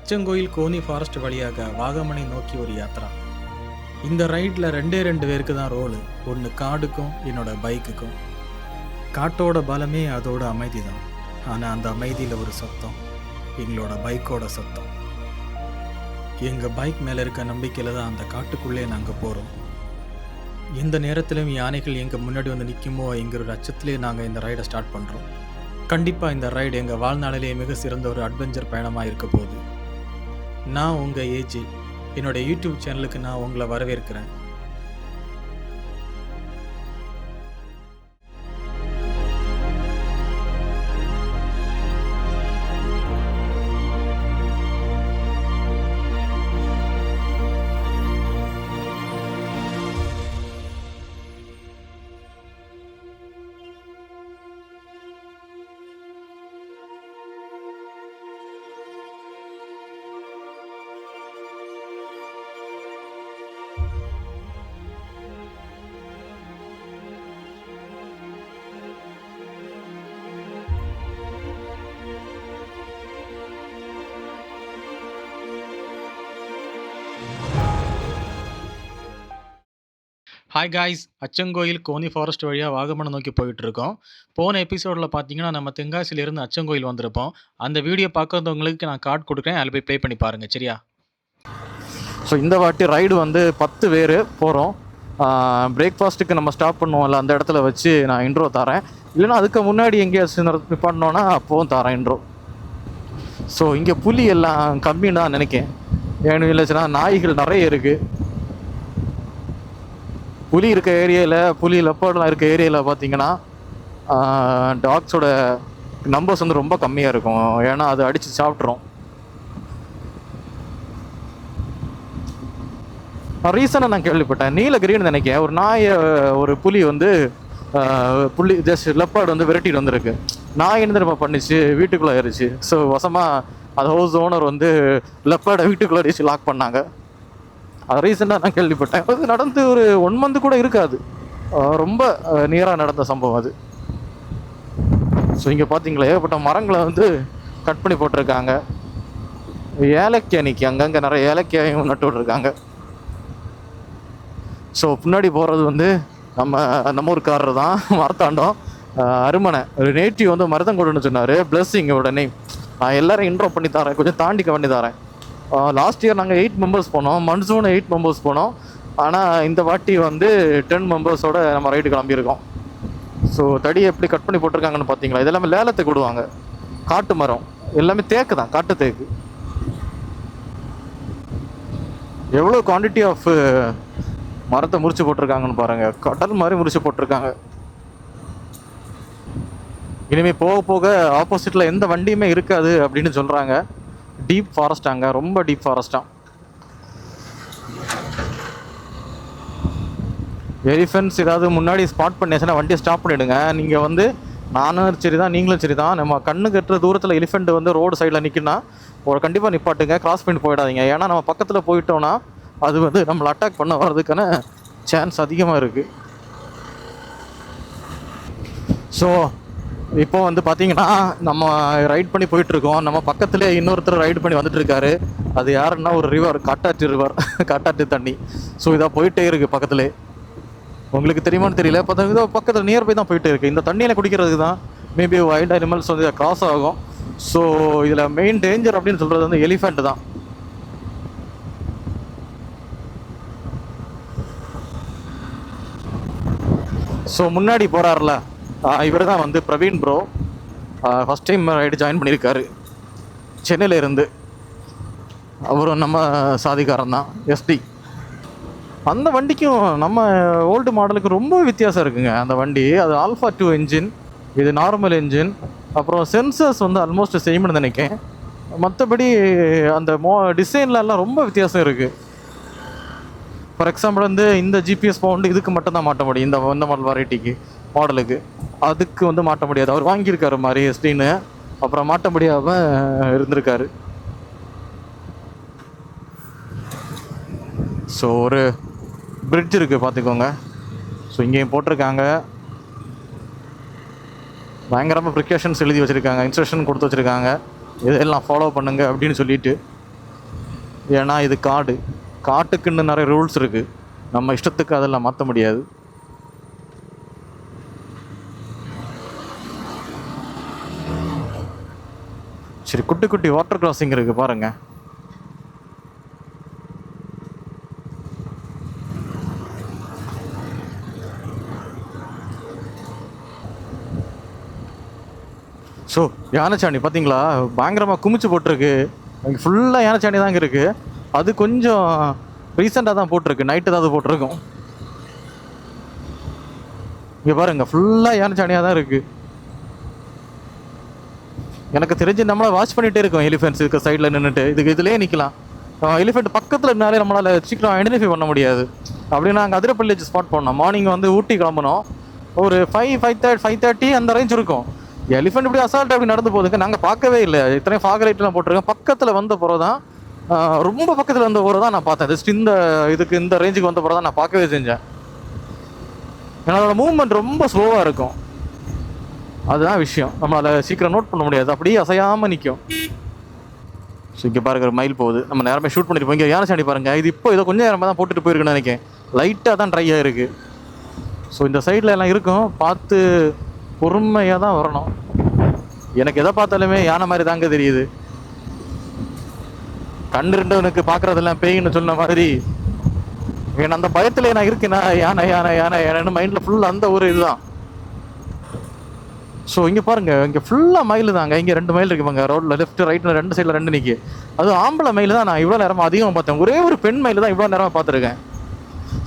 Achankovil Coney forest வழியாக வாகமனை நோக்கி ஒரு யாத்ரா. இந்த ரைடில் ரெண்டு பேருக்கு தான் ரோலு. ஒன்று காடுக்கும் என்னோட பைக்குக்கும். காட்டோட பலமே அதோட அமைதி தான். ஆனால் அந்த அமைதியில் ஒரு சத்தம், எங்களோட பைக்கோட சத்தம். எங்கள் பைக் மேலே இருக்க நம்பிக்கையில் தான் அந்த காட்டுக்குள்ளே நாங்கள் போகிறோம். எந்த நேரத்திலும் யானைகள் எங்கள் முன்னாடி வந்து நிற்குமோ எங்கிற ஒரு அச்சத்திலே நாங்கள் இந்த ரைடை ஸ்டார்ட் பண்ணுறோம். கண்டிப்பாக இந்த ரைடு எங்கள் வாழ்நாளிலே மிக சிறந்த ஒரு அட்வென்ச்சர் பயணமாக இருக்க போகுது. நான் உங்கள் ஏஜி. என்னோடய யூடியூப் சேனலுக்கு நான் உங்களை வரவேற்கிறேன். Hi guys, Achankovil Coney forest வழியாக வாகமனை நோக்கி போயிட்டுருக்கோம். போன எபிசோடில் பார்த்தீங்கன்னா நம்ம தென்காசியிலேருந்து அச்சங்கோயில் வந்திருப்போம். அந்த வீடியோ பார்க்குறவங்களுக்கு நான் கார்டு கொடுக்குறேன், அதில் போய் ப்ளே பண்ணி பாருங்கள், சரியா? ஸோ இந்த வாட்டி ரைடு வந்து 10 பேர் போகிறோம். பிரேக்ஃபாஸ்ட்டுக்கு நம்ம ஸ்டாப் பண்ணுவோம்ல, அந்த இடத்துல வச்சு நான் இன்ட்ரோ தரேன். இல்லைன்னா அதுக்கு முன்னாடி எங்கேயாச்சும் பண்ணோன்னா அப்போவும் தரேன் இன்ட்ரோ. ஸோ இங்கே புலி எல்லாம் கம்மின்னு தான் நினைக்கேன். ஏன்னு இல்லைச்சுன்னா நாய்கள் நிறைய இருக்குது. புலி இருக்க ஏரியாவில், புலி லெப்பர்ட்லாம் இருக்க ஏரியாவில் பார்த்தீங்கன்னா டாக்ஸோட நம்பர்ஸ் வந்து ரொம்ப கம்மியாக இருக்கும். ஏன்னா அது அடித்து சாப்பிட்றோம். ரீசனாக நான் கேள்விப்பட்டேன், நீலகிரின்னு நினைக்கிறேன், ஒரு நாயை ஒரு புலி வந்து ஜஸ்ட் லெப்பர்டு வந்து விரட்டிட்டு வந்திருக்கு. நாய் என்ன திரும்ப பண்ணிச்சு, வீட்டுக்குள்ளே ஏறிச்சு. ஸோ வசமாக அது ஹவுஸ் ஓனர் வந்து லெப்பர்டை வீட்டுக்குள்ளே அடிச்சு லாக் பண்ணாங்க. அது ரீசெண்டாக நான் கேள்விப்பட்டேன். அது நடந்து ஒரு 1 மந்த் கூட இருக்காது. ரொம்ப நியராக நடந்த சம்பவம் அது. ஸோ இங்கே பார்த்தீங்களா, ஏகப்பட்ட மரங்களை வந்து கட் பண்ணி போட்டிருக்காங்க. ஏலக்காய் நிற்கி அங்கங்கே நிறைய ஏலக்காயும் நட்டு விட்ருக்காங்க. ஸோ பின்னாடி போகிறது வந்து நம்ம ஊருக்காரர் தான், மரத்தாண்டம் அருமனை. ஒரு நேட்டிவ் வந்து மருதம் கொடுன்னு சொன்னார். பிளஸ்ஸிங் உடனே நான் எல்லோரும் இன்ட்ரோ பண்ணி தரேன், கொஞ்சம் தாண்டிக்க பண்ணி தரேன். லாஸ்ட் இயர் நாங்கள் 8 மெம்பர்ஸ் போனோம், மன்சூன் 8 மெம்பர்ஸ் போனோம். ஆனால் இந்த வாட்டி வந்து 10 மெம்பர்ஸோட நம்ம ரைடு கிளம்பியிருக்கோம். ஸோ தடியை எப்படி கட் பண்ணி போட்டிருக்காங்கன்னு பார்த்தீங்களா? இதெல்லாமே லேலத்துக்கு விடுவாங்க. காட்டு மரம் எல்லாமே தேக்கு தான், காட்டு தேக்கு. எவ்வளோ குவான்டிட்டி ஆஃப் மரத்தை முறிச்சு போட்டிருக்காங்கன்னு பாருங்கள். கடல் மாதிரி முறிச்சு போட்டிருக்காங்க. இனிமேல் போக போக ஆப்போசிட்டில் எந்த வண்டியுமே இருக்காது அப்படின்னு சொல்கிறாங்க. டீப் ஃபாரஸ்டாங்க, ரொம்ப டீப் ஃபாரஸ்ட்டாக. எலிஃபென்ட்ஸ் ஏதாவது முன்னாடி ஸ்பாட் பண்ணியாச்சுன்னா வண்டியை ஸ்டாப் பண்ணிவிடுங்க. நீங்கள் வந்து நானும் சரி தான், நீங்களும் சரி தான், நம்ம கண்ணு கட்டுற தூரத்தில் எலிஃபெண்ட் வந்து ரோடு சைடில் நிற்குன்னா ஒரு கண்டிப்பாக நிப்பாட்டுங்க. கிராஸ் பண்ணி போயிடாதீங்க. ஏன்னா நம்ம பக்கத்தில் போயிட்டோன்னா அது வந்து நம்மளை அட்டாக் பண்ண வர்றதுக்கான சான்ஸ் அதிகமாக இருக்குது. ஸோ இப்போ வந்து பார்த்தீங்கன்னா நம்ம ரைட் பண்ணி போயிட்டுருக்கோம். நம்ம பக்கத்துலேயே இன்னொருத்தர் ரைடு பண்ணி வந்துட்டுருக்காரு. அது யாருன்னா ஒரு ரிவர், காட்டாற்று ரிவர், காட்டாற்று தண்ணி. ஸோ இதாக போயிட்டே இருக்குது பக்கத்துலேயே. உங்களுக்கு தெரியுமான்னு தெரியல, இப்போ இதோ பக்கத்தில் நியர்பை தான் போயிட்டே இருக்குது. இந்த தண்ணியில் குடிக்கிறதுக்கு தான் மேபி வைல்ட் அனிமல்ஸ் வந்து கிராஸ் ஆகும். ஸோ இதில் மெயின் டேஞ்சர் அப்படின்னு சொல்கிறது வந்து எலிஃபெண்ட் தான். ஸோ முன்னாடி போகிறார்ல, இவர் தான் வந்து Praveen bro. First time ride join பண்ணியிருக்காரு சென்னையில் இருந்து. அவரும் நம்ம சாதிக்காரன் தான், எஸ்டி. அந்த வண்டிக்கும் நம்ம ஓல்டு மாடலுக்கு ரொம்ப வித்தியாசம் இருக்குங்க. அந்த வண்டி அது ஆல்ஃபா 2 என்ஜின், இது நார்மல் என்ஜின். அப்புறம் சென்சர்ஸ் வந்து ஆல்மோஸ்ட் சேம்னு நினைக்கிறேன். மற்றபடி அந்த டிசைன்லலாம் ரொம்ப வித்தியாசம் இருக்குது. ஃபார் எக்ஸாம்பிள் வந்து இந்த ஜிபிஎஸ் பவுண்டு இதுக்கு மட்டும் தான் மாட்ட முடியும், இந்த மாடல் வெரைட்டிக்கு மாடலுக்கு. அதுக்கு வந்து மாட்ட முடியாது. அவர் வாங்கியிருக்காரு மாதிரி எஸ்டின்னு, அப்புறம் மாட்ட முடியாமல் இருந்திருக்காரு. ஸோ ஒரு பிரிட்ஜ் இருக்குது பார்த்துக்கோங்க. ஸோ இங்கேயும் போட்டிருக்காங்க. பயங்கரமாக ப்ரிகாஷன்ஸ் எழுதி வச்சுருக்காங்க, இன்ஸ்ட்ரக்ஷன் கொடுத்து வச்சுருக்காங்க, இதெல்லாம் ஃபாலோ பண்ணுங்க அப்படின்னு சொல்லிட்டு. ஏன்னா இது காடு, காட்டுக்குன்னு நிறைய ரூல்ஸ் இருக்குது, நம்ம இஷ்டத்துக்கு அதெல்லாம் மாற்ற முடியாது. சரி, குட்டி குட்டி வாட்டர் கிராசிங் இருக்குது பாருங்கள். ஸோ யானைச்சாணி பார்த்தீங்களா, பயங்கரமாக குமிச்சு போட்டிருக்கு. அங்கே ஃபுல்லாக யானைச்சாணி தாங்க இருக்குது. அது கொஞ்சம் ரீசெண்டாக தான் போட்டிருக்கு, நைட்டு தான் அது போட்டிருக்கும். இங்கே பாருங்க, ஃபுல்லாக யானைச்சாணியாக தான் இருக்குது. எனக்கு தெரிஞ்சு நம்மளை வாட்ச் பண்ணிகிட்டே இருக்கோம் எலிஃபென்ட்ஸ் இருக்க சைடில் நின்றுட்டு. இதுலேயே நிற்கலாம். எலிஃபெண்ட் பக்கத்தில் இருந்தாலே நம்மளால் சீக்கிரம் ஐடென்டிஃபை பண்ண முடியாது. அப்படின்னா நாங்கள் அதிரப்பள்ளி ஸ்பாட் பண்ணோம். மார்னிங் வந்து ஊட்டி கிளம்பணும். ஒரு 5:30 அந்த ரேஞ்ச் இருக்கும். எலிஃபெண்ட் இப்படி அசால்ட் அப்படி நடந்து போகுதுங்க. நாங்கள் பார்க்கவே இல்லை. இத்தனையும் ஃபாக் லைட்லாம் போட்டிருக்கேன். பக்கத்தில் வந்த பிறகு தான், ரொம்ப பக்கத்தில் வந்த பிறகு தான் நான் பார்த்தேன். ஜஸ்ட் இந்த ரேஞ்சுக்கு வந்த பிறகு தான் நான் பார்க்கவே செஞ்சேன். என்னோட மூவ்மெண்ட் ரொம்ப ஸ்லோவாக இருக்கும். அதுதான் விஷயம், நம்மளால் சீக்கிரம் நோட் பண்ண முடியாது. அப்படியே அசையாமல் நிற்கும். ஸோ இங்கே பாருங்க, ஒரு மயில் போகுது. நம்ம நேரமே ஷூட் பண்ணியிருப்போம். இங்கே யானைச்சாணி பாருங்கள். இது இப்போ ஏதோ கொஞ்சம் நேரமாக தான் போட்டுட்டு போயிருக்குன்னு நினைக்கிறேன். லைட்டாக தான் ட்ரை ஆகிருக்கு. ஸோ இந்த சைடில் எல்லாம் இருக்கும், பார்த்து பொறுமையாக தான் வரணும். எனக்கு எதை பார்த்தாலுமே யானை மாதிரி தாங்க தெரியுது. கண்ணு ரெண்டவனுக்கு பார்க்குறதெல்லாம் பேயின்னு சொன்ன மாதிரி, ஏன்னா அந்த பயத்தில் நான் இருக்கேன்னா யானை யானை யானை யானைன்னு மைண்டில் ஃபுல்லாக அந்த ஒரு இதுதான். ஸோ இங்கே பாருங்கள், இங்கே ஃபுல்லாக மயில் தாங்க. இங்கே 2 மயில் இருக்குப்பாங்க ரோட்டில், லெஃப்ட் ரைட்டில் 2 சைடில் 2 நிற்கி. அதுவும் ஆம்பளை மயில் தான் நான் இவ்வளோ நேரமாக அதிகமாக பார்த்தேன். ஒரே ஒரு பெண் மயில் தான் இவ்வளோ நேரமாக பார்த்துருக்கேன்.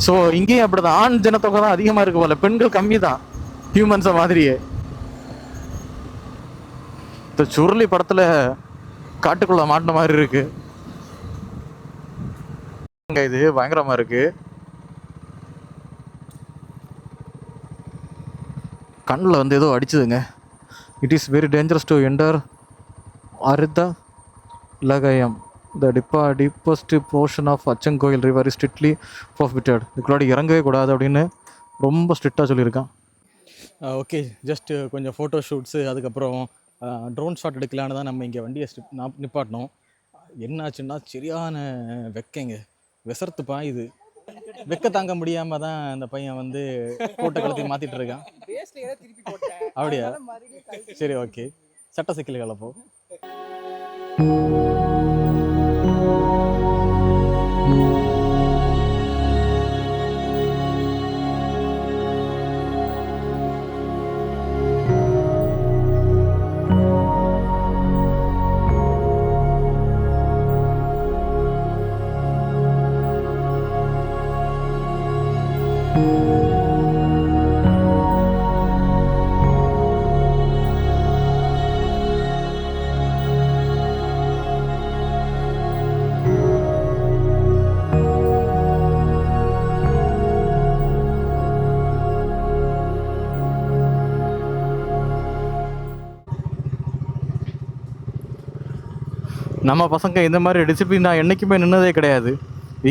ஸோ இங்கேயும் அப்படி தான், ஆண் ஜனத்தொகை தான் அதிகமாக இருக்கு போல, பெண்கள் கம்மி தான் ஹியூமன்ஸை மாதிரியே. இந்த சுருளி படத்தில் காட்டுக்குள்ள மாட்டின மாதிரி இருக்கு. இது பயங்கரமாக இருக்கு. கண்ணில் வந்து ஏதோ அடிச்சுதுங்க. It is very dangerous to enter அரித லகயம் the deepest portion of Achankovil river is strictly prohibited. இதுக்குள்ளாடி இறங்கவே கூடாது அப்படின்னு ரொம்ப ஸ்ட்ரிக்டாக சொல்லியிருக்கான். ஓகே, ஜஸ்ட்டு கொஞ்சம் ஃபோட்டோ ஷூட்ஸு, அதுக்கப்புறம் ட்ரோன் ஷாட் எடுக்கலான்னு தான் நம்ம இங்கே வண்டியை நிப்பாட்டினோம். என்னாச்சுன்னா சரியான வெக்கைங்க, விசர்த்து பாயுது. வெக்க தாங்க முடியாம தான் அந்த பையன் வந்து போட்ட கழுத்தை மாத்திட்டு இருக்கான். அப்படியா? சரி, ஓகே, சட்ட சிக்கல்கள். அப்போ நம்ம பசங்க இந்த மாதிரி டிசிப்ளின் நான் என்றைக்குமே நின்னதே கிடையாது.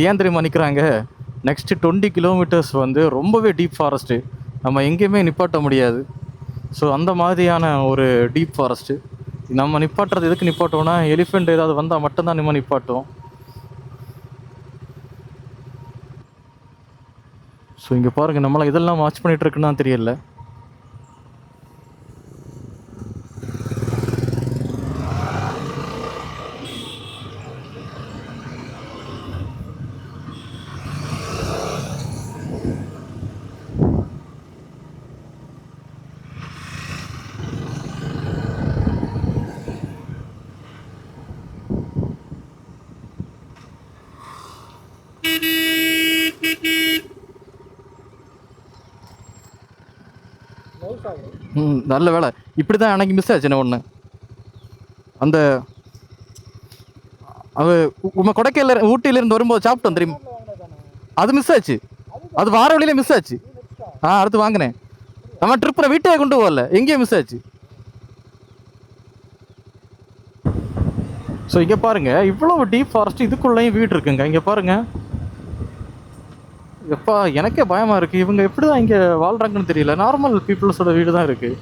ஏன் தெரியுமா நிற்கிறாங்க? நெக்ஸ்ட்டு 20 கிலோமீட்டர்ஸ் வந்து ரொம்பவே டீப் ஃபாரஸ்ட்டு, நம்ம எங்கேயுமே நிப்பாட்ட முடியாது. ஸோ அந்த மாதிரியான ஒரு டீப் ஃபாரஸ்ட்டு. நம்ம நிப்பாட்டுறது எதுக்கு நிப்பாட்டோம்னா, எலிஃபெண்ட் ஏதாவது வந்தால் மட்டும்தான் நம்ம நிப்பாட்டுவோம். ஸோ இங்கே பாருங்கள், நம்மளாம் இதெல்லாம் வாட்ச் பண்ணிகிட்டு இருக்குன்னு தெரியல. நல்ல வேலை, இப்படி தான் எனக்கு மிஸ் ஆச்சு. என்ன ஒன்று, அந்த அவ கொடைக்கானல ஊட்டியிலேருந்து வரும்போது சாப்பிட்டோம் தெரியுமா, அது மிஸ் ஆச்சு. அது வார வழியிலே மிஸ் ஆச்சு. அடுத்து வாங்கினேன். நம்ம ட்ரிப்பில் வீட்டே கொண்டு போகல, எங்கேயும் மிஸ் ஆச்சு. ஸோ இங்கே பாருங்கள், இவ்வளோ டீப் ஃபாரஸ்ட், இதுக்குள்ளேயும் வீடு இருக்குங்க. இங்கே பாருங்கள், எப்பா எனக்கே பயமாக இருக்குது. இவங்க எப்படி தான் இங்கே வாழ்கிறாங்கன்னு தெரியல. நார்மல் பீப்புள்ஸோட வீடு தான் இருக்குது.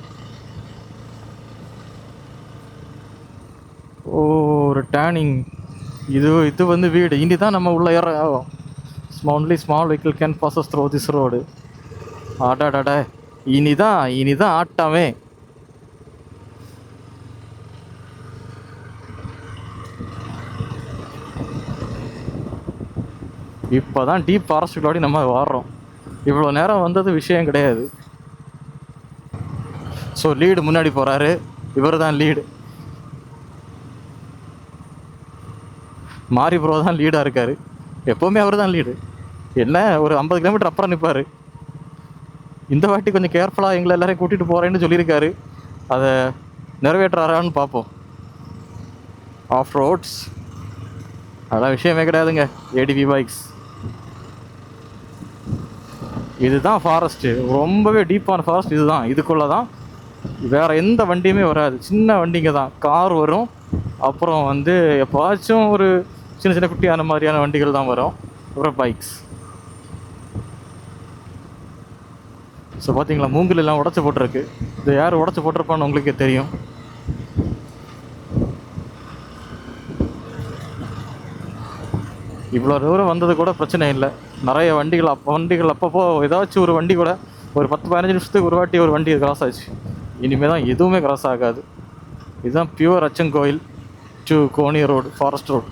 ஒரு டேனிங் இது வந்து வீடு. இனி தான் நம்ம உள்ள ஏற only small vehicle can passes through this road. ஆடாடாடா, இனிதான் ஆட்டாமே. இப்போ தான் டீப் ஃபாரஸ்ட்டுக்குள்ளாடி நம்ம வர்றோம். இவ்வளோ நேரம் வந்தது விஷயம் கிடையாது. ஸோ லீடு முன்னாடி போகிறாரு, இவர் தான் லீடு. மாரி ப்ரோ தான் லீடாக இருக்கார். எப்போவுமே அவர் தான் லீடு. என்ன ஒரு 50 கிலோமீட்டர் அப்புறம் நிற்பார். இந்த வாட்டி கொஞ்சம் கேர்ஃபுல்லாக எங்களை எல்லாரையும் கூட்டிகிட்டு போகிறேன்னு சொல்லியிருக்காரு. அதை நிறைவேற்றுறாரான்னு பார்ப்போம். ஆஃப் ரோட்ஸ் அதெல்லாம் விஷயமே கிடையாதுங்க. ATV bikes. இதுதான் ஃபாரஸ்ட்டு, ரொம்பவே டீப்பான ஃபாரஸ்ட். இதுக்குள்ளே தான் வேறு எந்த வண்டியுமே வராது. சின்ன வண்டிங்க தான், கார் வரும். அப்புறம் வந்து எப்போச்சும் ஒரு சின்ன சின்ன குட்டியான மாதிரியான வண்டிகள் தான் வரும். அப்புறம் பைக்ஸ். ஸோ பார்த்தீங்களா, மூங்கில் எல்லாம் உடச்சி போட்டிருக்கு. இது யார் உடச்சி போட்டிருப்பான்னு உங்களுக்கே தெரியும். இவ்வளோ தூரம் வந்தது கூட பிரச்சனை இல்லை. நிறைய வண்டிகள் அப்பப்போ ஏதாச்சும் ஒரு வண்டி கூட ஒரு 10-15 நிமிஷத்துக்கு ஒரு வாட்டி ஒரு வண்டி கிராஸ் ஆச்சு. இனிமேல் தான் எதுவுமே கிராஸ் ஆகாது. இதுதான் pure Achankovil to Coney road, forest road.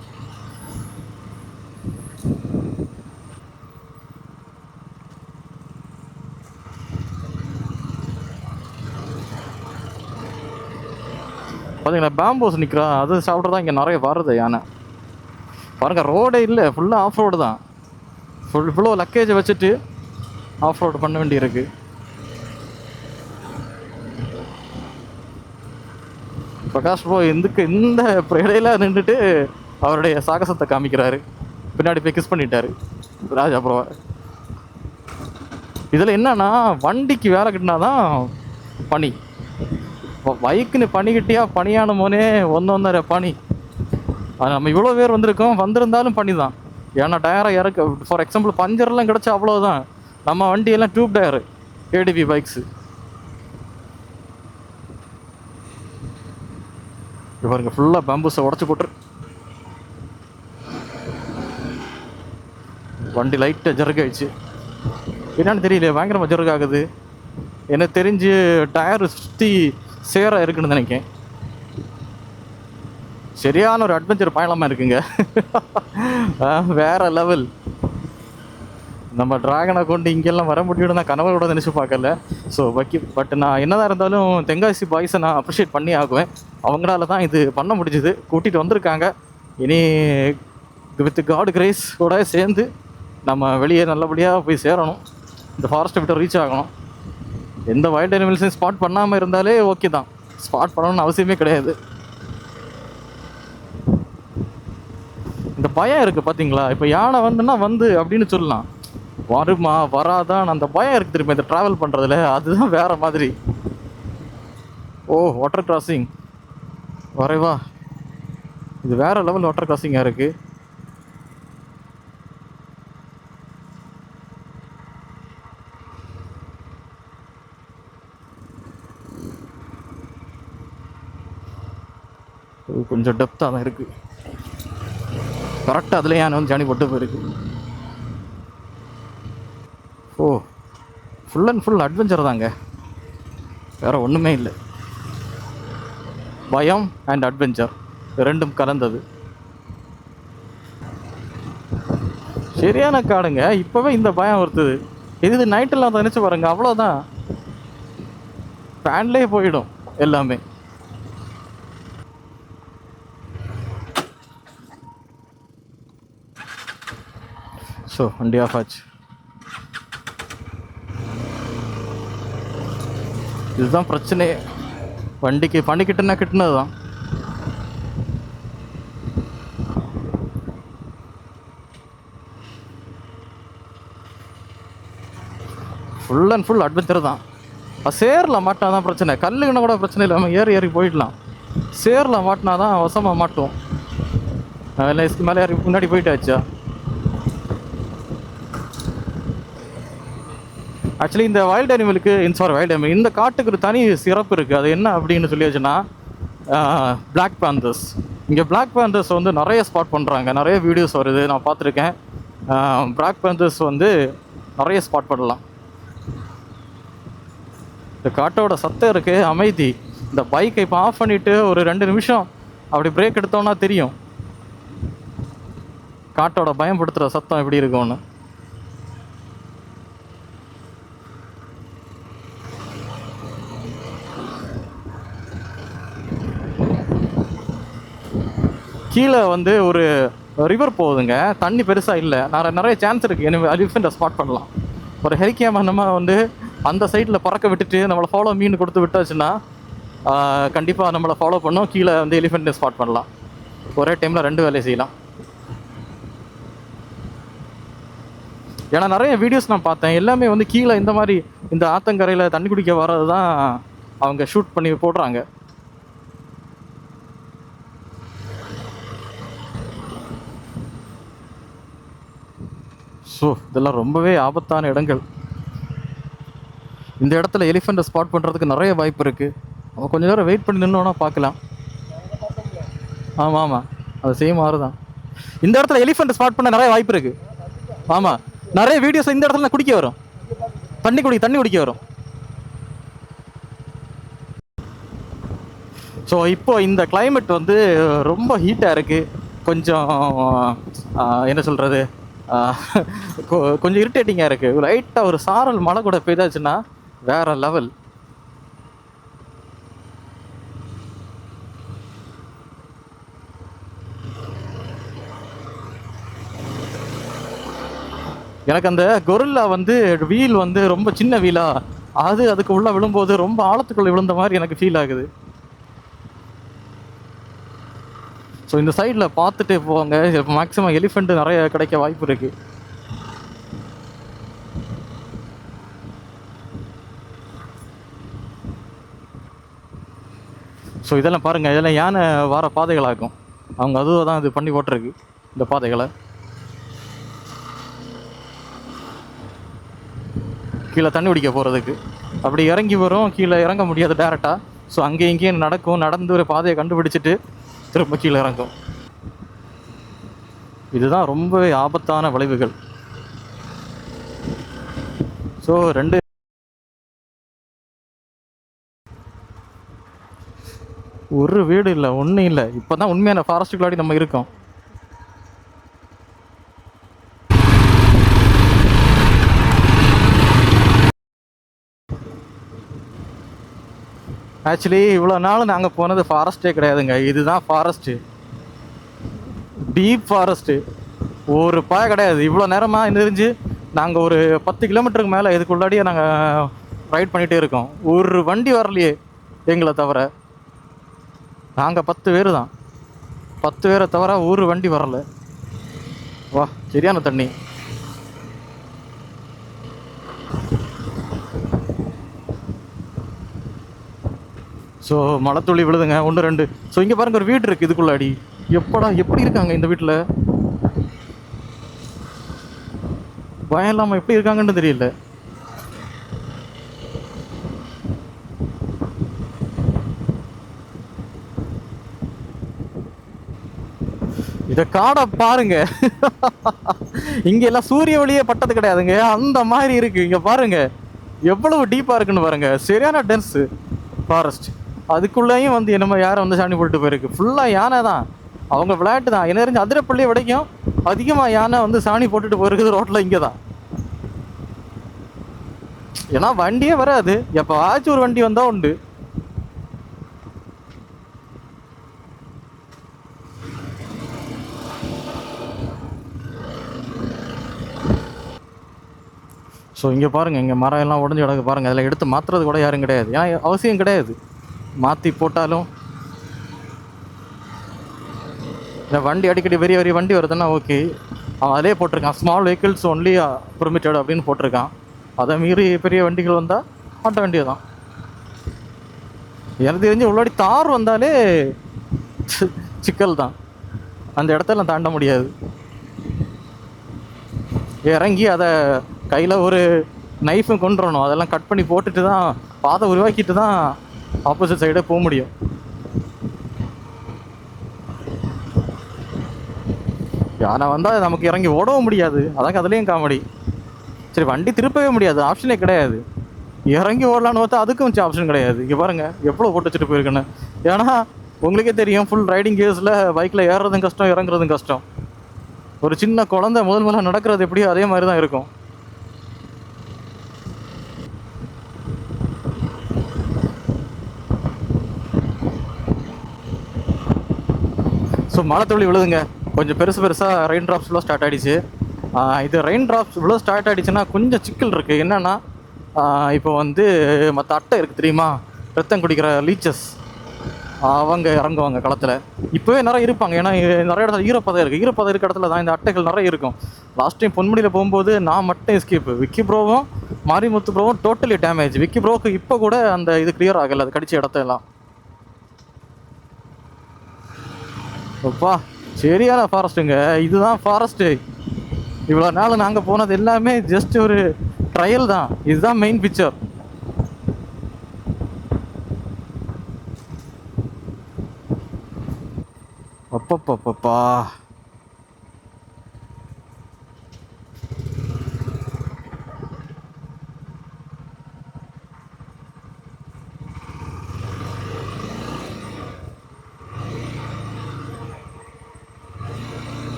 பார்த்தீங்களா, பேம்போஸ் நிற்கிறா. அது சாப்பிட்றதா இங்கே நிறைய வருது யானை. பாருங்கள், ரோடே இல்லை, ஃபுல்லாக ஆஃப் ரோடு தான். இவ்வளோ லக்கேஜை வச்சுட்டு ஆஃப் ரோடு பண்ண வேண்டியிருக்கு. பிரகாஷ் ப்ரோ இந்த இடையில நின்றுட்டு அவருடைய சாகசத்தை காமிக்கிறாரு. பின்னாடி போய் கிஸ் பண்ணிட்டாரு ராஜா ப்ரோவை. இதில் என்னன்னா, வண்டிக்கு வேலை கிட்டினாதான் பனி. பைக்குன்னு பனிக்கிட்டியா பனியான மோனே 1.5 பனி. அது நம்ம இவ்வளோ பேர் வந்திருந்தாலும் பனி தான். ஏன்னா டயரை இறக்க, ஃபார் எக்ஸாம்பிள் பஞ்சர்லாம் கிடச்சா அவ்வளோதான். நம்ம வண்டியெல்லாம் டியூப் டயரு, ஏடிவி பைக்ஸு. பாருங்க, ஃபுல்லாக பேம்பூஸை உடச்சி போட்டுரு. வண்டி லைட்டாக ஜர்க் ஆயிடுச்சு. என்னன்னு தெரியல, பயங்கரமாக ஜர்க் ஆகுது. எனக்கு தெரிஞ்சு டயர் சுற்றி சேராக இருக்குன்னு நினைக்கேன். சரியான ஒரு அட்வென்ச்சர் பயணமாக இருக்குங்க. வேற லெவல். நம்ம டிராகனை கொண்டு இங்கெல்லாம் வர முடியும் நான் கனவை கூட நினச்சி பார்க்கல. ஸோ பட் நான் என்னதான் இருந்தாலும் தென்காசி பாய்ஸை நான் அப்ரிஷியேட் பண்ணி ஆகுவேன். அவங்களால தான் இது பண்ண முடிஞ்சுது. கூட்டிகிட்டு வந்திருக்காங்க. இனி வித் காட் கிரேஸ் கூட சேர்ந்து நம்ம வெளியே நல்லபடியாக போய் சேரணும். இந்த ஃபாரஸ்ட்டை விட்டு ரீச் ஆகணும். எந்த வைல்ட் அனிமல்ஸையும் ஸ்பாட் பண்ணாமல் இருந்தாலே ஓகே தான். ஸ்பாட் பண்ணணும்னு அவசியமே கிடையாது. இந்த பயம் இருக்குது பார்த்தீங்களா. இப்போ யானை வந்துன்னா அப்படின்னு சொல்லலாம், வருமா வராதான் அந்த பயம் இருக்குது திரும்ப இந்த ட்ராவல் பண்ணுறதுல. அதுதான் வேறு மாதிரி. ஓ, வாட்டர் கிராசிங் வரைவா. இது வேறு லெவல் வாட்டர் கிராசிங்காக இருக்குது. கொஞ்சம் டெப்த்தாக தான் இருக்குது. கரெக்டாக அதில் யானை வந்து ஜானி போட்டு போயிருக்கு. ஓ, ஃபுல் அண்ட் ஃபுல் அட்வென்ச்சர் தாங்க, வேறு ஒன்றுமே இல்லை. பயம் அண்ட் அட்வென்ச்சர் ரெண்டும் கலந்தது. சரியான காடுங்க. இப்போவே இந்த பயம் வருத்துது. இது நைட்டெல்லாம் நினச்சி பாருங்க, அவ்வளோதான், ஃபேன்லேயே போயிடும் எல்லாமே. ஸோ வண்டி ஆஃப் ஆச்சு. இதுதான் பிரச்சனையே. வண்டிக்கு பண்ணிக்கிட்டுனா கிட்டுனது தான். ஃபுல் அண்ட் ஃபுல் அட்வென்ச்சர் தான். சேரில் மாட்டினா தான் பிரச்சனை. கல்லுங்கன்னா கூட பிரச்சனை இல்லை, நம்ம ஏறி போயிடலாம். சேரில் மாட்டினா தான் வசமாக மாட்டுவோம். மேலே ஏறி முன்னாடி போயிட்டாச்சா. ஆக்சுவலி இந்த வைல்ட் அனிமலுக்கு இந்த காட்டுக்கு ஒரு தனி சிறப்பு இருக்குது. அது என்ன அப்படின்னு சொல்லியாச்சுன்னா, பிளாக் பேந்தர்ஸ். இங்கே பிளாக் பேந்தர்ஸ் வந்து நிறைய ஸ்பாட் பண்ணுறாங்க, நிறைய வீடியோஸ் வருது, நான் பார்த்துருக்கேன். பிளாக் பேந்தர்ஸ் வந்து நிறைய ஸ்பாட் பண்ணலாம். இந்த காட்டோட சத்தம் இருக்குது, அமைதி. இந்த பைக்கை இப்போ ஆஃப் பண்ணிவிட்டு ஒரு 2 நிமிஷம் அப்படி பிரேக் எடுத்தோன்னா தெரியும் காட்டோட பயன்படுத்துகிற சத்தம் எப்படி இருக்கும்னு. கீழே வந்து ஒரு ரிவர் போகுதுங்க, தண்ணி பெருசாக இல்லை, நிறைய சான்ஸ் இருக்குது என்ன எலிஃபெண்ட்டை ஸ்பாட் பண்ணலாம். ஒரு ஹெலிகேம நம்ம வந்து அந்த சைடில் பறக்க விட்டுட்டு நம்மளை ஃபாலோ மீன் கொடுத்து விட்டாச்சுன்னா கண்டிப்பாக நம்மளை ஃபாலோ பண்ணோம், கீழே வந்து எலிஃபெண்ட்டை ஸ்பாட் பண்ணலாம். ஒரே டைமில் 2 வேலையை செய்யலாம். ஏன்னா நிறைய வீடியோஸ் நான் பார்த்தேன், எல்லாமே வந்து கீழே இந்த மாதிரி இந்த ஆத்தங்கரையில் தண்ணி குடிக்க வர்றது தான் அவங்க ஷூட் பண்ணி போடுறாங்க. ஸோ இதெல்லாம் ரொம்பவே ஆபத்தான இடங்கள். இந்த இடத்துல எலிஃபெண்ட்டை ஸ்பாட் பண்ணுறதுக்கு நிறைய வாய்ப்பு இருக்குது. அவன் கொஞ்சம் நேரம் வெயிட் பண்ணி நின்னோன்னா பார்க்கலாம். ஆமாம் ஆமாம், அது சேம் ஆறு தான். இந்த இடத்துல எலிஃபெண்ட்டை ஸ்பாட் பண்ண நிறைய வாய்ப்பு இருக்குது. ஆமாம், நிறைய வீடியோஸ் இந்த இடத்துல குடிக்க வரும், தண்ணி குடிக்க வரும். ஸோ இப்போ இந்த கிளைமேட் வந்து ரொம்ப ஹீட்டாக இருக்குது, கொஞ்சம் என்ன சொல்கிறது, கொஞ்சம் இரிட்டேட்டிங்காக இருக்குது. லைட்டாக ஒரு சாரல் மழை கூட பெய்தாச்சுன்னா வேற லெவல். எனக்கு அந்த கொரில்லா வந்து வீல் வந்து ரொம்ப சின்ன வீலா, அதுக்கு உள்ளே விழும்போது ரொம்ப ஆழத்துக்குள்ளே விழுந்த மாதிரி எனக்கு ஃபீல் ஆகுது. ஸோ இந்த சைடில் பார்த்துட்டே போவாங்க, மேக்ஸிமம் எலிஃபெண்ட் நிறைய கிடைக்க வாய்ப்பு இருக்குது. ஸோ இதெல்லாம் பாருங்கள், இதெல்லாம் யானை வார பாதைகளாகும். அவங்க அதுவாக தான் இது பண்ணி போட்டிருக்கு இந்த பாதைகளை. கீழே தண்ணி குடிக்க போகிறதுக்கு அப்படி இறங்கி வரும், கீழே இறங்க முடியாது டேரெக்டாக. ஸோ அங்கேயும் இங்கேயும் நடந்து ஒரு பாதையை கண்டுபிடிச்சிட்டு திரும்ப கீழே இறங்கும். இதுதான் ரொம்பவே ஆபத்தான விளைவுகள். ஸோ 2 ஒரு வீடு இல்லை, ஒன்றும் இல்லை. இப்போ தான் உண்மையான ஃபாரஸ்ட்டுக்குள்ளாடி நம்ம இருக்கோம். ஆக்சுவலி இவ்வளோ நாள் நாங்கள் போனது ஃபாரஸ்ட்டே கிடையாதுங்க, இதுதான் ஃபாரஸ்ட்டு, டீப் ஃபாரஸ்ட்டு. ஒரு பாய கிடையாது. இவ்வளோ நேரமாக தெரிஞ்சு நாங்கள் ஒரு 10 கிலோமீட்டருக்கு மேலே இதுக்குள்ளாடியே நாங்கள் ரைட் பண்ணிகிட்டே இருக்கோம். ஒரு வண்டி வரலையே எங்களை தவிர. நாங்கள் 10 பேர் தான், 10 பேரை தவிர ஒரு வண்டி வரலை. வா, சரியான தண்ணி. ஸோ மழை துளி விழுதுங்க, 1 2. ஸோ இங்கே பாருங்கள், ஒரு வீடு இருக்குது இதுக்குள்ளாடி. எப்படி இருக்காங்க இந்த வீட்டில்? பயம் இல்லாமல் எப்படி இருக்காங்கன்னு தெரியல. இதை காடை பாருங்க. இங்க எல்லாம் சூரிய ஒளியே பட்டது கிடையாதுங்க, அந்த மாதிரி இருக்கு. இங்க பாருங்க எவ்வளவு டீப்பா இருக்குன்னு பாருங்க. சரியான டென்ஸ் ஃபாரஸ்ட். அதுக்குள்ளேயும் வந்து என்னமோ யாரை வந்து சாணி போட்டு போயிருக்கு. ஃபுல்லாக யானை தான், அவங்க விளையாட்டு தான். என்ன தெரிஞ்சு அதிரப்பள்ளி வரைக்கும் அதிகமாக யானை வந்து சாணி போட்டுட்டு போயிருக்குது ரோட்டில் இங்கே தான். ஏன்னா வண்டியே வராது, எப்போ ஆச்சு ஒரு வண்டி வந்தால் உண்டு. ஸோ இங்கே பாருங்கள், இங்கே மரம் எல்லாம் உடஞ்சி கிடக்கு பாருங்கள். அதில் எடுத்து மாற்றுறது கூட யாரும் கிடையாது, ஏன்னா அவசியம் கிடையாது. மாற்றி போட்டாலும் இந்த வண்டி அடிக்கடி பெரிய வண்டி வருதுன்னா ஓகே, அவன் அதிலே போட்டிருக்கான் ஸ்மால் வெஹிக்கிள்ஸ் ஒன்லி பெர்மிட்டட் அப்படின்னு போட்டிருக்கான். அதை மீறி பெரிய வண்டிகள் வந்தால் மாட்ட வேண்டியது தான். எனக்கு தெரிஞ்சு உள்ளாடி தார் வந்தாலே சிக்கல் தான், அந்த இடத்துல தாண்ட முடியாது. இறங்கி அதை கையில் ஒரு நைஃபும் கொண்டு வரணும், அதெல்லாம் கட் பண்ணி போட்டுட்டு தான், பாதை உருவாக்கிட்டு தான் ஆப்போசிட் சைடே போக முடியும். யானை வந்தால் நமக்கு இறங்கி ஓடவும் முடியாது, அதாங்க அதுலேயும் காமெடி. சரி, வண்டி திருப்பவே முடியாது, ஆப்ஷனே கிடையாது. இறங்கி ஓடலான்னு பார்த்தா அதுக்கும் வச்சு ஆப்ஷன் கிடையாது. இங்கே பாருங்கள் எவ்வளோ போட்டு வச்சுட்டு போயிருக்குன்னு. ஏன்னா உங்களுக்கே தெரியும், ஃபுல் ரைடிங் கேஸில் பைக்கில் ஏறுறதும் கஷ்டம், இறங்குறதும் கஷ்டம். ஒரு சின்ன குழந்தை முதல்ல நடக்கிறது எப்படியோ அதே மாதிரி தான் இருக்கும். ஸோ மழை துளி விழுதுங்க, கொஞ்சம் பெருசாக ரெயின் ட்ராப்ஸ் இவ்வளோ ஸ்டார்ட் ஆகிடுச்சு. இது ரெயின் ட்ராப்ஸ் இவ்வளோ ஸ்டார்ட் ஆகிடுச்சுன்னா கொஞ்சம் சிக்கல் இருக்குது. என்னென்னா இப்போ வந்து மற்ற அட்டை இருக்குது தெரியுமா, ரத்தம் குடிக்கிற லீச்சஸ், அவங்க இறங்குவாங்க களத்தில். இப்போவே நிறைய இருப்பாங்க, ஏன்னா நிறைய இடத்துல ஈரப்பதம் இருக்குது. ஈரப்பதம் இருக்க இடத்துல தான் இந்த அட்டைகள் நிறைய இருக்கும். லாஸ்ட் டைம் பொன்முடியில் போகும்போது நான் மட்டும் எஸ்கேப்பு, விக்கி ப்ரோவும் மாரிமுத்து ப்ரோவும் டோட்டலி டேமேஜ். விக்கி ப்ரோவுக்கு இப்போ கூட அந்த இது கிளியர் ஆகலை, அது கடிச்ச இடத்தெல்லாம். அப்பா சரியான ஃபாரஸ்ட்டுங்க, இதுதான் ஃபாரஸ்ட்டு. இவ்வளோ நாள் நாங்கள் போனது எல்லாமே ஜஸ்ட் ஒரு ட்ரையல் தான், இதுதான் மெயின் பிக்சர். அப்பப்பப்பா,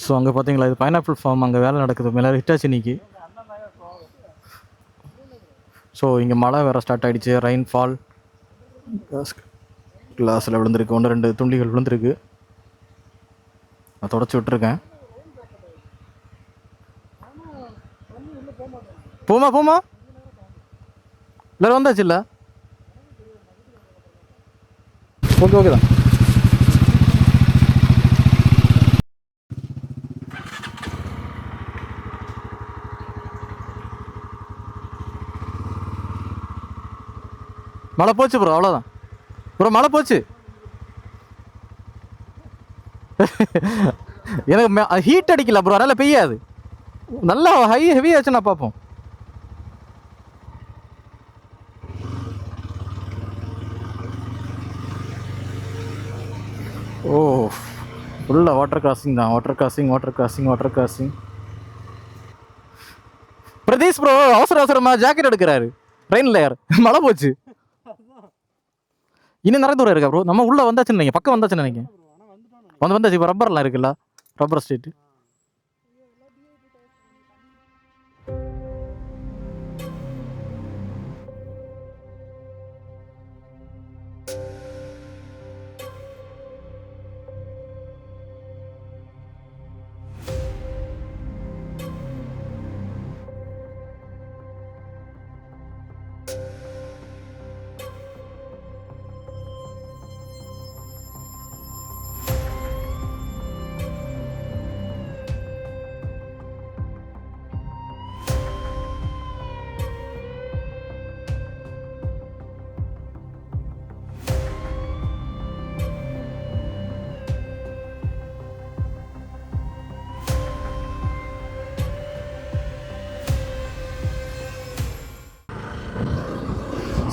ஸோ அங்கே பார்த்தீங்களா, இது பைனாப்பிள் ஃபார்ம், அங்கே வேலை நடக்குது மேலே ஹிட்டாச்சி இன்னைக்கு. ஸோ இங்கே மழை வேறு ஸ்டார்ட் ஆகிடுச்சு, ரெயின்ஃபால். கிளாஸில் விழுந்திருக்கு, 1-2 துண்டிகள் விழுந்திருக்கு, நான் தொடச்சி விட்டுருக்கேன். போமா இல்லை வந்தாச்சு இல்லை, ஓகே தான். மழை போச்சு ப்ரோ, அவ்வளோதான் ப்ரோ, மழை போச்சு. எனக்கு ஹீட் அடிக்கல ப்ரோ, அதனால் பெய்யாது. நல்லா ஹெவி ஆச்சுன்னா பார்ப்போம். ஓ ஃபுல்லாக வாட்டர் கிராசிங் தான், வாட்டர் கிராசிங். பிரதீஷ் ப்ரோ அவசரமாக ஜாக்கெட் எடுக்கிறாரு, ட்ரெயின் லேயர், மழை போச்சு. இன்னும் நிறைய தூரம் இருக்கா ப்ரோ, நம்ம உள்ளே வந்தாச்சுன்னு நினைங்க, பக்கம் வந்தாச்சுன்னு நினைங்க. வந்தாச்சு, இப்போ ரப்பர்லாம் இருக்குல்ல, rubber state.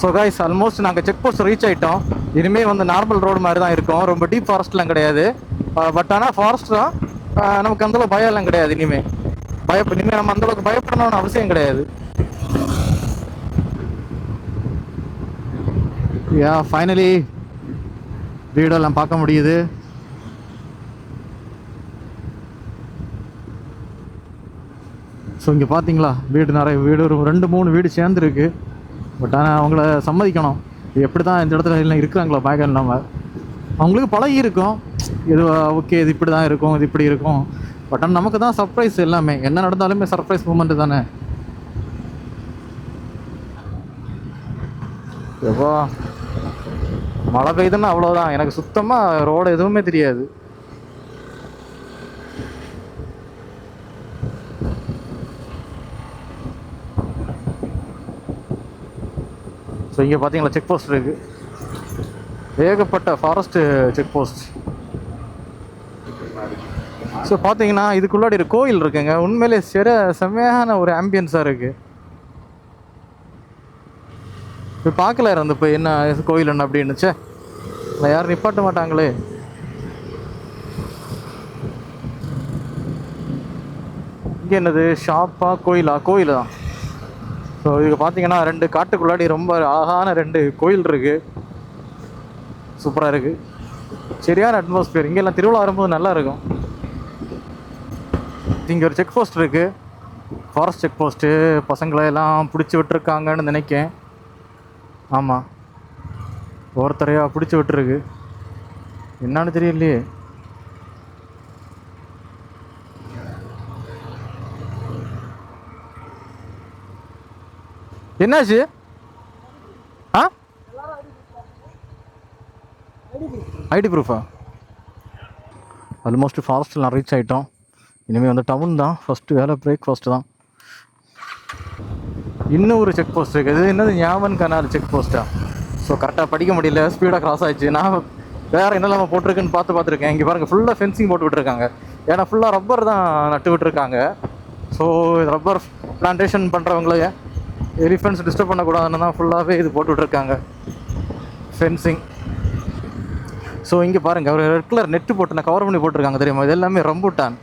So guys, almost நாங்கள் செக் போஸ்ட் ரீச் ஆகிட்டோம். இனிமேல் வந்து நார்மல் ரோடு மாதிரி தான் இருக்கும், ரொம்ப டீப் ஃபாரஸ்ட்லாம் கிடையாது. பட் ஆனால் ஃபாரஸ்ட் தான், நமக்கு அந்தளவுக்கு பயம் எல்லாம் கிடையாது. இனிமேல் நம்ம அந்தளவுக்கு பயப்படணும்னு அவசியம் கிடையாது. ஃபைனலி வீடெல்லாம் பார்க்க முடியுது. ஸோ இங்கே பார்த்தீங்களா, நிறைய வீடு, ஒரு 2-3 வீடு சேர்ந்துருக்கு. பட் ஆனால் அவங்கள சம்மதிக்கணும், எப்படி தான் இந்த இடத்துல எல்லாம் இருக்கிறாங்களோ பேக் இல்லாமல், அவங்களுக்கு பழகி இருக்கும். இது ஓகே, இது இப்படி தான் இருக்கும், இது இப்படி இருக்கும். பட் ஆனால் நமக்கு தான் சர்ப்ரைஸ், எல்லாமே என்ன நடந்தாலுமே சர்ப்ரைஸ் மூமெண்ட்டு தானே. எப்போ மழை பெய்யுதுன்னா அவ்வளோதான், எனக்கு சுத்தமாக ரோடு எதுவுமே தெரியாது. ஸோ இங்கே பார்த்தீங்களா, செக் போஸ்ட் இருக்குது, ஏகப்பட்ட ஃபாரஸ்ட்டு செக் போஸ்ட். ஸோ பார்த்தீங்கன்னா இதுக்குள்ளாடி ஒரு கோயில் இருக்குங்க, உண்மையிலே செம்மையான ஒரு ஆம்பியன்ஸாக இருக்குது. இப்போ பார்க்கல இருந்தப்போ என்ன கோயில் என்ன அப்படின்னுச்சே. இல்லை யாரும் நிப்பாட்ட மாட்டாங்களே. இங்கே என்னது ஷாப்பா கோயிலா? கோயில் தான். ஸோ இதுக்கு பார்த்தீங்கன்னா 2 காட்டுக்குள்ளாடி ரொம்ப அழகான 2 கோயில் இருக்குது. சூப்பராக இருக்குது. சரியான அட்மாஸ்பியர். இங்கெல்லாம் திருவிழா வரும்போது நல்லா இருக்கும். இங்கே ஒரு செக் போஸ்ட் இருக்குது, ஃபாரஸ்ட் செக் போஸ்ட்டு. பசங்களை எல்லாம் பிடிச்சி விட்டுருக்காங்கன்னு நினைக்கேன். ஆமாம், ஒருத்தரையாக பிடிச்சி விட்டுருக்கு. என்னான்னு தெரியலையே. என்னாச்சு? ஆ, ஐடி ப்ரூஃபா? ஆல்மோஸ்ட் ஃபாரஸ்ட்டில் ரீச் ஆகிட்டோம். இனிமேல் வந்து டவுன் தான் ஃபஸ்ட்டு வேலை. பிரேக்ஃபாஸ்ட்டு தான். இன்னும் ஒரு செக் போஸ்ட் இருக்குது. இது என்னது? ஞாபன் கனால் செக் போஸ்ட்டா? ஸோ கரெக்டாக படிக்க முடியல, ஸ்பீடாக கிராஸ் ஆகிடுச்சு. நான் வேறு என்னெல்லாம் போட்டிருக்குன்னு பார்த்துருக்கேன். இங்கே பாருங்கள், ஃபுல்லாக ஃபென்சிங் போட்டு விட்டுருக்காங்க. ஏன்னா ஃபுல்லாக ரப்பர் தான் நட்டு விட்டுருக்காங்க. ஸோ ரப்பர் பிளான்டேஷன் பண்ணுறவங்கள எலிஃபென்ட்ஸ் டிஸ்டர்ப் பண்ணக்கூடாதுன்னு தான் ஃபுல்லாகவே இது போட்டு விட்ருக்காங்க, ஃபென்சிங். ஸோ இங்கே பாருங்கள், ஒரு ரெட் கலர் நெட்டு போட்டு நான் கவர் பண்ணி போட்டிருக்காங்க தெரியுமா? இது எல்லாமே ரம்பூட்டான்.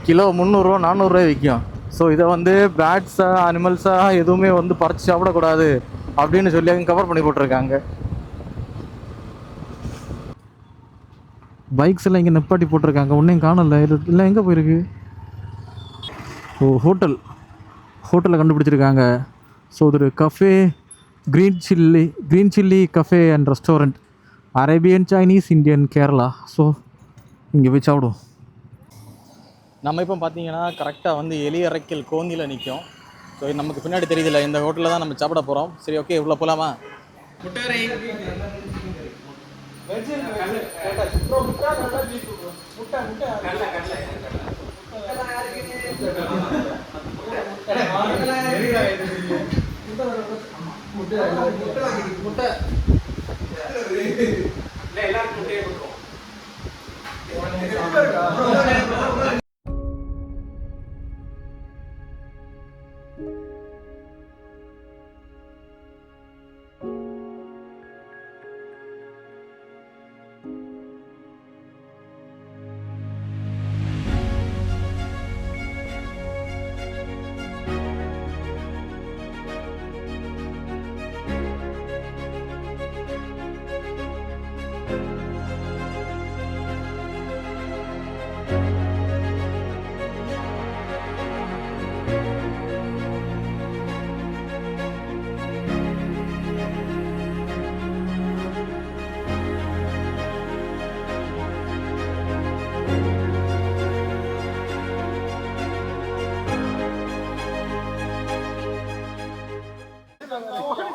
கிலோ 300 400 விற்கும். ஸோ இதை வந்து பேட்ஸாக அனிமல்ஸாக எதுவுமே வந்து பறிச்சு சாப்பிடக்கூடாது அப்படின்னு சொல்லி அங்கே கவர் பண்ணி போட்டிருக்காங்க. பைக்ஸ் எல்லாம் இங்கே நிப்பாட்டி போட்டிருக்காங்க. ஒன்றையும் காணலை. இல்லை எங்கே போயிருக்கு? ஓ, ஹோட்டலில் கண்டுபிடிச்சிருக்காங்க. ஸோ இது ஒரு cafe, green chilli cafe and restaurant, Arabian, Chinese, Indian, Kerala. So இங்கே போய் சாப்பிடுவோம். நம்ம இப்போ பார்த்தீங்கன்னா கரெக்டாக வந்து எலியரைக்கல் கோந்தியில் நிற்கும். ஸோ இது நமக்கு பின்னாடி தெரியுதில்ல, இந்த ஹோட்டலில் தான் நம்ம சாப்பிட போகிறோம். சரி, ஓகே, இவ்வளோ போகலாமா?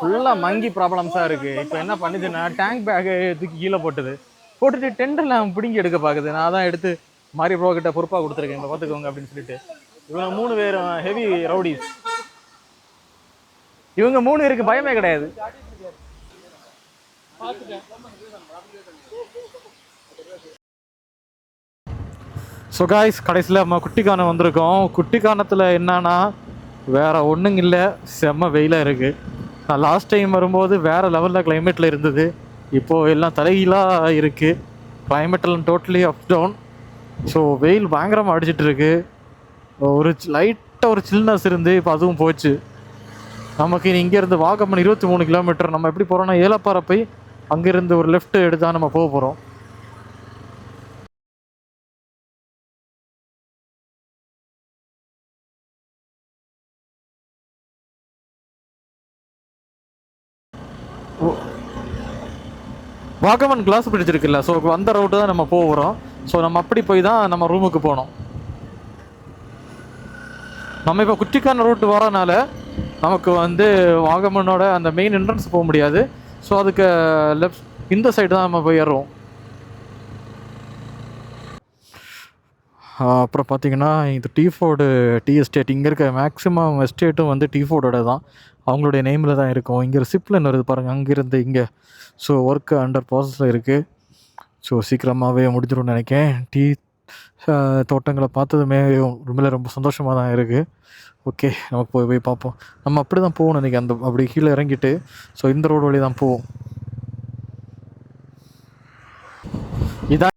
ஃபுல்லாக மங்கி ப்ராப்ளம்ஸாக இருக்குது. இப்போ என்ன பண்ணுதுன்னா, டேங்க் பேக்கு தூக்கி கீழே போட்டுட்டு டெண்டர்லாம் பிடுங்கி எடுக்க பார்க்குது. நான் தான் எடுத்து மாதிரி ப்ரோ கிட்ட பொறுப்பாக கொடுத்துருக்கேன், இப்போ பார்த்துக்கோங்க அப்படின்னு சொல்லிட்டு. இவங்க 3 பேரும் ஹெவி ரவுடிஸ். இவங்க 3 பேருக்கு பயமே கிடையாது. ஸோ காய்ஸ், கடைசியில் நம்ம குட்டிக்கானம் வந்திருக்கோம். குட்டிக்கானத்தில் என்னன்னா வேறு ஒன்றும் இல்லை, செம்ம வெயிலாக இருக்குது. நான் லாஸ்ட் டைம் வரும்போது வேறு லெவலில் கிளைமேட்டில் இருந்தது. இப்போது எல்லாம் தலைகீழாக இருக்குது. கிளைமேட்டெல்லாம் டோட்டலி அப் டவுன். ஸோ வெயில் பயங்கரமாக அடிச்சிட்டு இருக்கு. ஒரு லைட்டாக ஒரு சில்னஸ் இருந்து இப்போ அதுவும் போச்சு. நமக்கு இங்கேருந்து வாகமன் 23 கிலோமீட்டர். நம்ம எப்படி போகிறோன்னா, ஏலப்பாறை போய் அங்கேருந்து ஒரு லெஃப்ட் எடுத்தால் நம்ம போக போகிறோம். வாகமன் கிளாஸ் பிரிட்ஜ் இருக்குல்ல, ஸோ அந்த ரூட்டு தான் நம்ம போகிறோம். ஸோ நம்ம அப்படி போய் தான் நம்ம ரூமுக்கு போனோம். நம்ம இப்போ குட்டிக்கான ரூட் வரனால நமக்கு வந்து வாகமனோட அந்த மெயின் என்ட்ரன்ஸ் போக முடியாது. ஸோ அதுக்கு லெஃப்ட் இந்த சைடு தான் நம்ம போய் ஏறுவோம். அப்புறம் பார்த்தீங்கன்னா, இது டீஃபோர்டு டீ எஸ்டேட். இங்கே இருக்க மேக்ஸிமம் எஸ்டேட்டும் வந்து டீஃபோர்டோட தான், அவங்களுடைய நேமில் தான் இருக்கும். இங்கே ஒரு சிப்லைன் வருது பாருங்கள், அங்கேருந்து இங்கே. ஸோ ஒர்க்கு அண்டர் ப்ராசஸில் இருக்குது. ஸோ சீக்கிரமாகவே முடிஞ்சிடும்னு நினைக்கிறேன். டீ தோட்டங்களை பார்த்ததுமே ரொம்ப சந்தோஷமாக தான் இருக்குது. ஓகே, நம்ம போய் பார்ப்போம். நம்ம அப்படி தான் போகணும் இன்றைக்கி, அப்படி கீழே இறங்கிட்டு. ஸோ இந்த ரோடு வழி தான் போவோம். இதான்